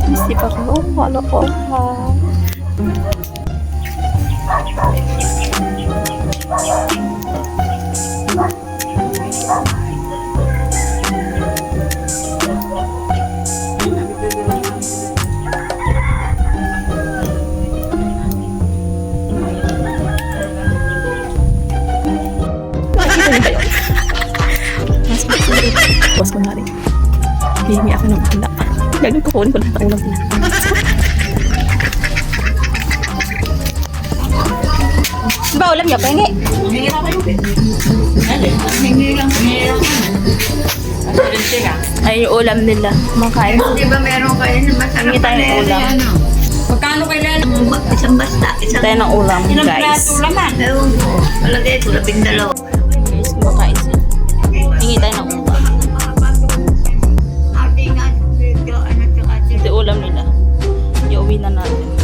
Hindi pa ko. Wala ko. Mas masulit. Tapos ko na rin. Hihingi ako ng handa. Gagawin ko kunin ko lahat ang ulam nila. Ba, ulam niya, pengi. Hingi lang kayo. Hingi lang. Ay, yung ulam nila. Makain. Di ba meron kayo na masarap? Hingi tayo ng ulam. Magkano kailan? Isang basta. Tayo ng ulam, Ilang guys. plato laman? Ewan ko. Palagay ko, 12. Guys, kumakain sila. Hingi tayo ng ulam. Ito yung ulam nila. Iuwi na natin.